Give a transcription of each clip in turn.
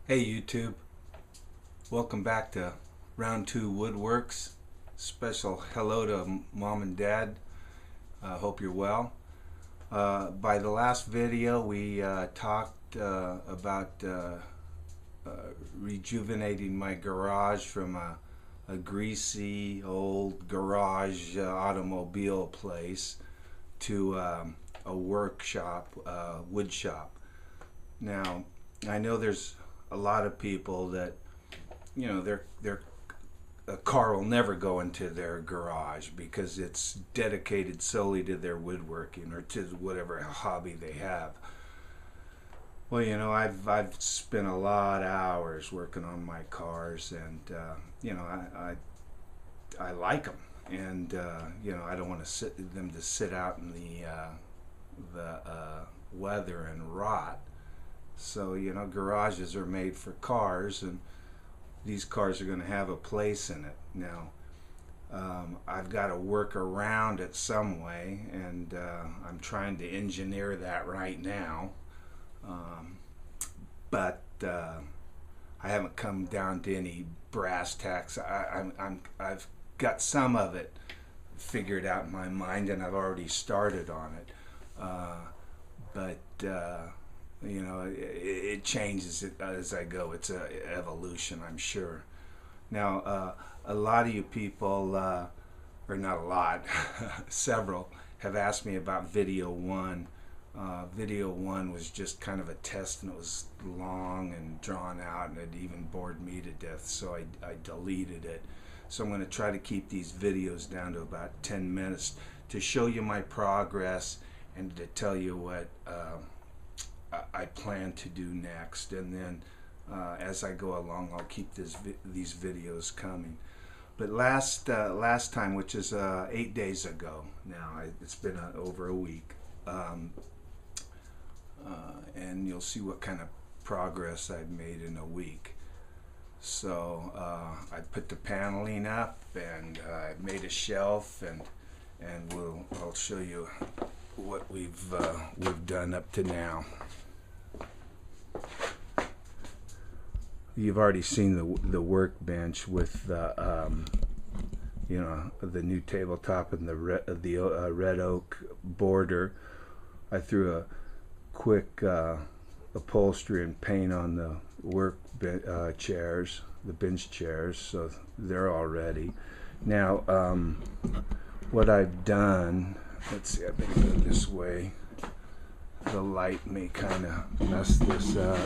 Hey YouTube, welcome back to round 2 Woodworks. Special hello to mom and dad. Hope you're well. By the last video we talked about rejuvenating my garage from a greasy old garage automobile place to a workshop, wood shop. Now I know there's a lot of people that, you know, their a car will never go into their garage because it's dedicated solely to their woodworking or to whatever hobby they have. Well, you know, I've spent a lot of hours working on my cars, and you know, I like them, and you know, I don't want to them to sit out in the weather and rot. So, you know, garages are made for cars, and these cars are going to have a place in it. Now, I've got to work around it some way, and I'm trying to engineer that right now. But I haven't come down to any brass tacks. I've got some of it figured out in my mind, and I've already started on it. But you know, it changes as I go. It's an evolution, I'm sure. Now, a lot of you people, or not a lot, several, have asked me about video 1. Video 1 was just kind of a test, and it was long and drawn out, and it even bored me to death, so I deleted it. So I'm going to try to keep these videos down to about 10 minutes to show you my progress and to tell you what I plan to do next, and then as I go along, I'll keep these videos coming. But last time, which is 8 days ago now, it's been over a week, and you'll see what kind of progress I've made in a week. So I put the paneling up, and I made a shelf, and I'll show you what we've done up to now. You've already seen the workbench with the you know, the new tabletop and the red oak border. I threw a quick upholstery and paint on the chairs, the bench chairs, so they're all ready. Now, what I've done, let's see, I think I'll go this way. The light may kind of mess this up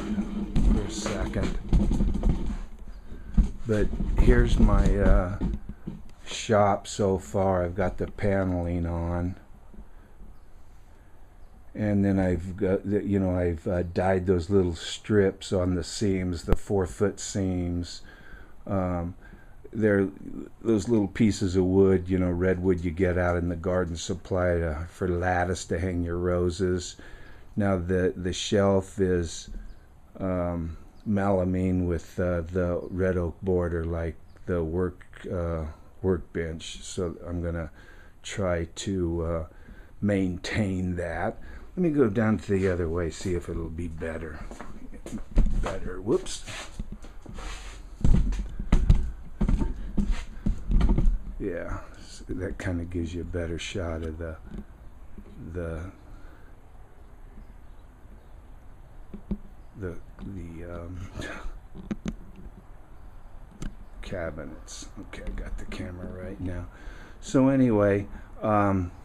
for a second. But here's my shop so far. I've got the paneling on, and then I've got, you know, I've dyed those little strips on the seams, the 4-foot seams. They're those little pieces of wood, you know, redwood you get out in the garden supply for lattice to hang your roses. Now the shelf is melamine with the red oak border, like the workbench. So I'm gonna try to maintain that. Let me go down to the other way, see if it'll be better. Whoops. Yeah, so that kind of gives you a better shot of the cabinets. Okay, I got the camera right now. So anyway, from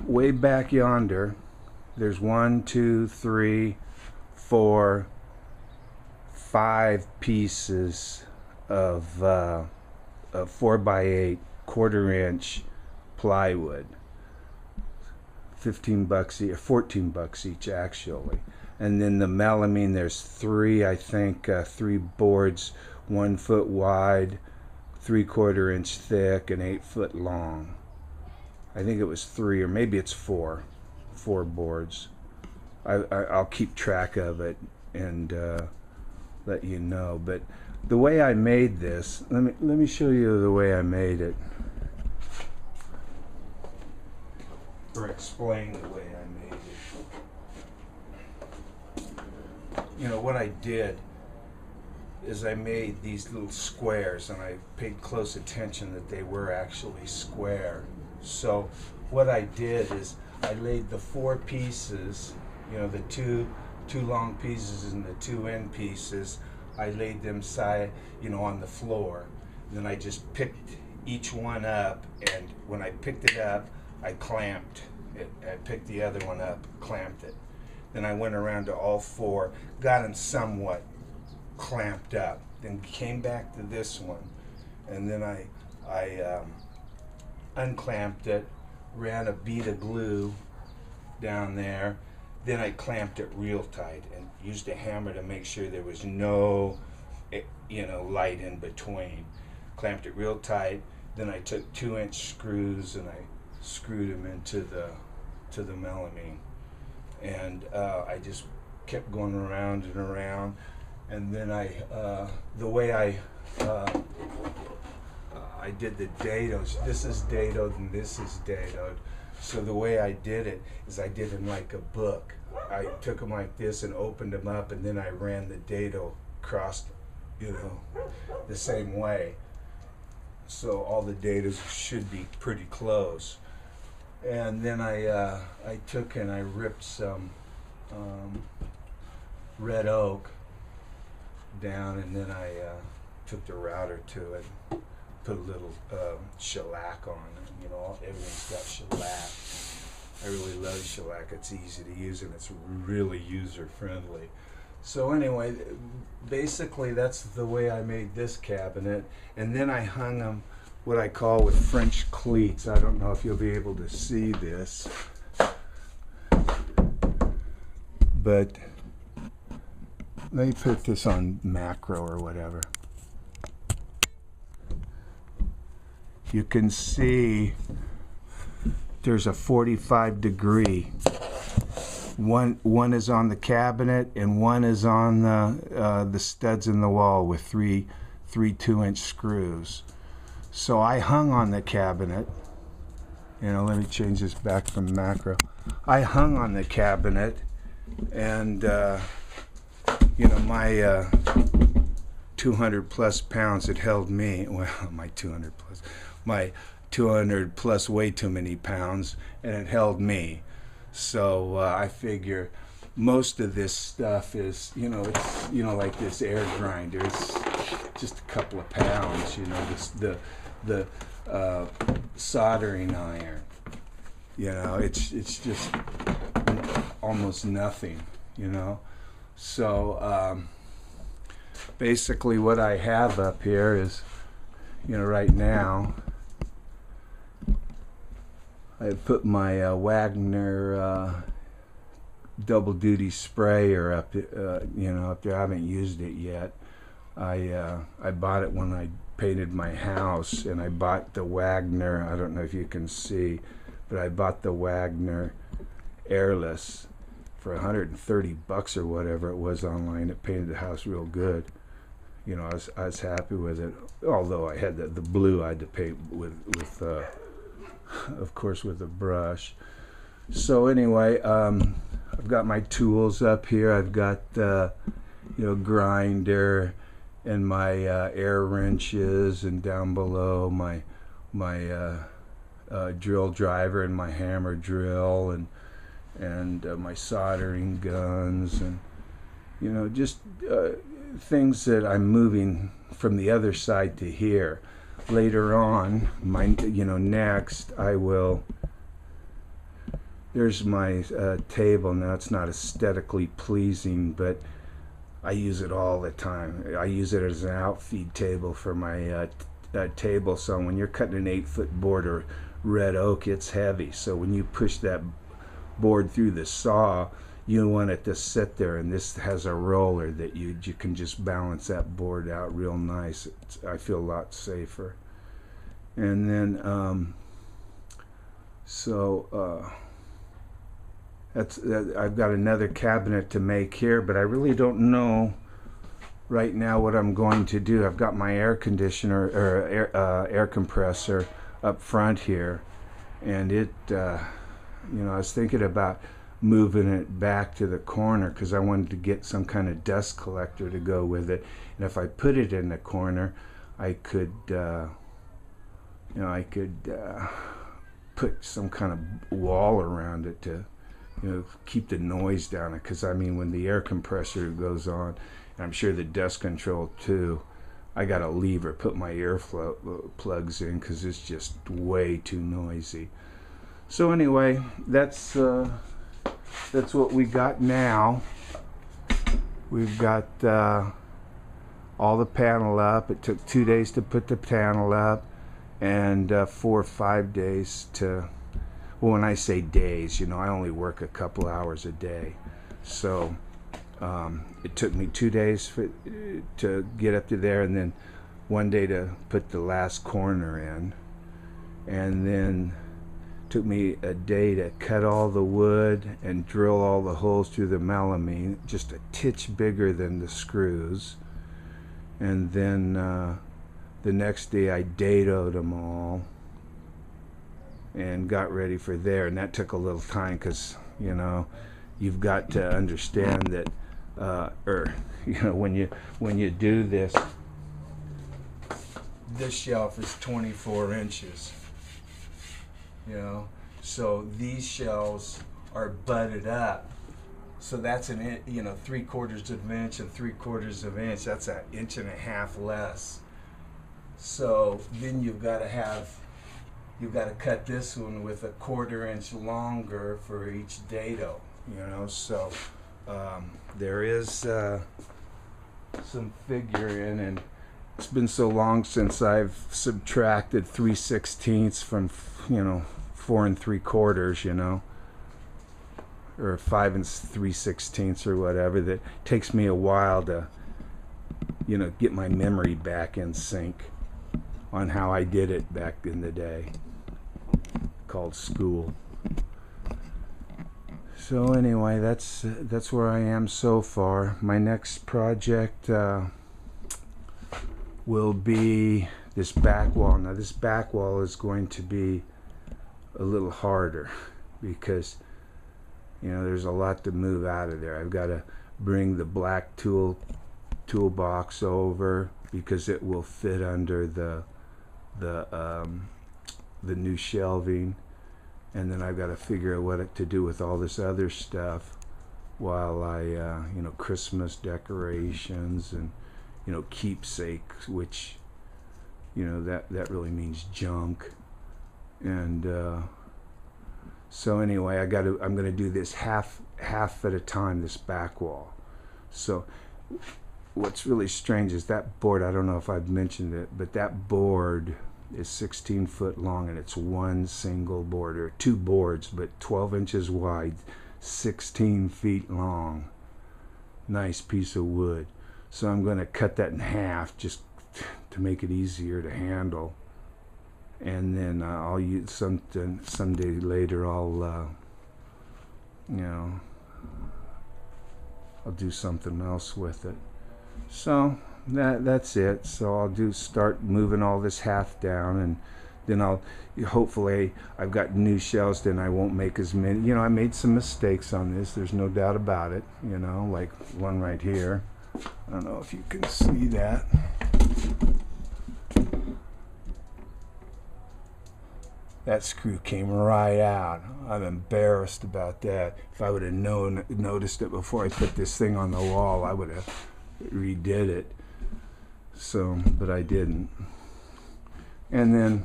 way back yonder, there's 1, 2, 3, 4, 5 pieces of 4x8 1/4-inch plywood. $15 each, 14 bucks each actually. And then the melamine, there's 3, I think, 3 boards, 1 foot wide, 3/4 inch thick, and 8 foot long. I think it was 3, or maybe it's 4 boards. I'll keep track of it and let you know. But the way I made this, let me show you the way I made it, or explain the way I made it. what I did is I made these little squares, and I paid close attention that they were actually square. So what I did is I laid the 4 pieces, the two long pieces and the 2 end pieces, I laid them side, on the floor. Then I just picked each one up, and when I picked it up, I clamped it. I picked the other one up, clamped it. Then I went around to all 4, got them somewhat clamped up, then came back to this one, and then I unclamped it, ran a bead of glue down there, then I clamped it real tight and used a hammer to make sure there was no light in between. Clamped it real tight, then I took 2-inch screws and I screwed them into the melamine, and I just kept going around and around. And then the way I did the dados, this is dadoed and this is dadoed. So the way I did it is I did them like a book. I took them like this and opened them up, and then I ran the dado across, the same way. So all the dados should be pretty close. And then I took and I ripped some red oak down, and then I took the router to it, put a little shellac on it. Everything's got shellac. I really love shellac. It's easy to use and it's really user friendly. So anyway, basically that's the way I made this cabinet, and then I hung them what I call with French cleats. I don't know if you'll be able to see this, but let me put this on macro or whatever. You can see there's a 45 degree. One is on the cabinet and one is on the studs in the wall with three 2-inch screws. So I hung on the cabinet. Let me change this back from macro. I hung on the cabinet, and my 200 plus pounds, it held me. Well, my 200 plus, my 200 plus way too many pounds, and it held me. So I figure most of this stuff is, it's, like this air grinder. It's just a couple of pounds, the soldering iron. It's just almost nothing, So basically what I have up here is, right now, I put my Wagner double duty sprayer up there. I haven't used it yet. I bought it when I painted my house, and I bought the Wagner. I don't know if you can see, but I bought the Wagner airless for $130 or whatever it was online. It painted the house real good. I was happy with it. Although I had the blue, I had to paint with of course, with a brush. So anyway, I've got my tools up here. I've got grinder and my air wrenches, and down below my drill driver and my hammer drill, and my soldering guns, and just things that I'm moving from the other side to here. Later on, next I will. There's my table. Now it's not aesthetically pleasing, but I use it all the time. I use it as an outfeed table for my table. So when you're cutting an 8-foot board or red oak, it's heavy. So when you push that board through the saw, you want it to sit there, and this has a roller that you can just balance that board out real nice. I feel a lot safer. And then I've got another cabinet to make here, but I really don't know right now what I'm going to do. I've got my air conditioner or air compressor up front here, and it I was thinking about moving it back to the corner because I wanted to get some kind of dust collector to go with it. And if I put it in the corner, I could, put some kind of wall around it to, keep the noise down. Because I mean, when the air compressor goes on, and I'm sure the dust control too, I got to leave or put my earflow plugs in because it's just way too noisy. So anyway, that's what we got now. We've got all the panel up. It took 2 days to put the panel up, and 4 or 5 days to, well, when I say days, I only work a couple hours a day. So it took me 2 days to get up to there, and then 1 day to put the last corner in, and then took me a day to cut all the wood and drill all the holes through the melamine, just a titch bigger than the screws. And then the next day I dadoed them all and got ready for there. And that took a little time because, you've got to understand that, when you do this shelf is 24 inches. So these shelves are butted up. So that's an 3/4 of an inch and 3/4 of an inch. That's 1.5 inches less. So then you've got to cut this one with 1/4 inch longer for each dado. So there is some figuring, and it's been so long since I've subtracted 3/16 from 4 3/4, or 5 3/16 or whatever, that takes me a while to get my memory back in sync on how I did it back in the day, called school. So anyway, that's where I am so far. My next project will be this back wall. Now this back wall is going to be a little harder because there's a lot to move out of there. I've got to bring the black toolbox over because it will fit under the new shelving, and then I've got to figure out what to do with all this other stuff while I Christmas decorations and keepsakes, which that really means junk. And so anyway, I'm going to do this half at a time, this back wall. So what's really strange is that board, I don't know if I've mentioned it, but that board is 16 foot long, and it's one single board, or 2 boards, but 12 inches wide, 16 feet long. Nice piece of wood. So I'm going to cut that in half just to make it easier to handle. And then I'll use someday later I'll do something else with it. So that's it. So I'll start moving all this half down, and then hopefully I've got new shelves, then I won't make as many. I made some mistakes on this, there's no doubt about it, like one right here. I don't know if you can see that. That screw came right out. I'm embarrassed about that. If I would have noticed it before I put this thing on the wall, I would have redid it. So, but I didn't. And then,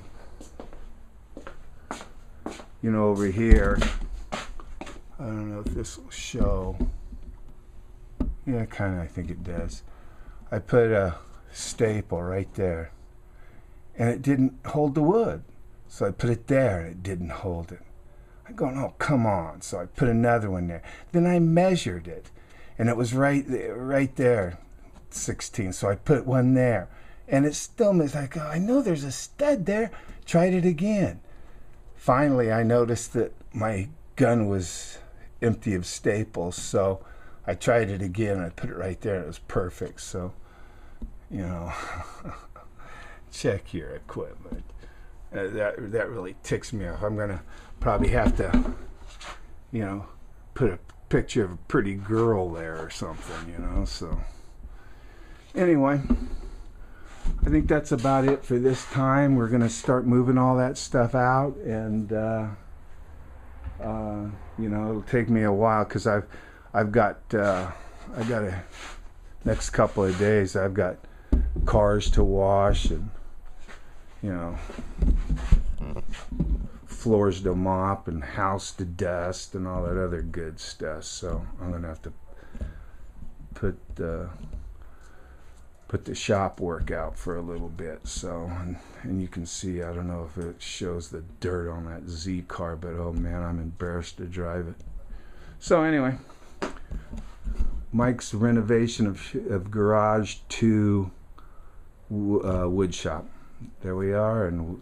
over here, I don't know if this will show. Yeah, kind of, I think it does. I put a staple right there, and it didn't hold the wood. So I put it there, and it didn't hold it. I'm going, oh, come on. So I put another one there. Then I measured it, and it was right there, 16. So I put one there, and it still missed. I go, I know there's a stud there. Tried it again. Finally, I noticed that my gun was empty of staples, so I tried it again, and I put it right there. It was perfect. So, check your equipment. That really ticks me off. I'm gonna probably have to, put a picture of a pretty girl there or something, you know. So anyway, I think that's about it for this time. We're gonna start moving all that stuff out, and you know, it'll take me a while because I've got a next couple of days. I've got cars to wash, and you know, floors to mop, and house to dust, and all that other good stuff. So I'm gonna have to put the shop work out for a little bit. So and you can see, I don't know if it shows the dirt on that Z car, but oh man, I'm embarrassed to drive it. So anyway, Mike's renovation of garage to wood shop. There we are, and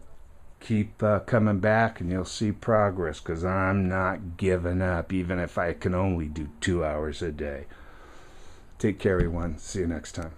keep coming back, and you'll see progress, because I'm not giving up, even if I can only do 2 hours a day. Take care, everyone. See you next time.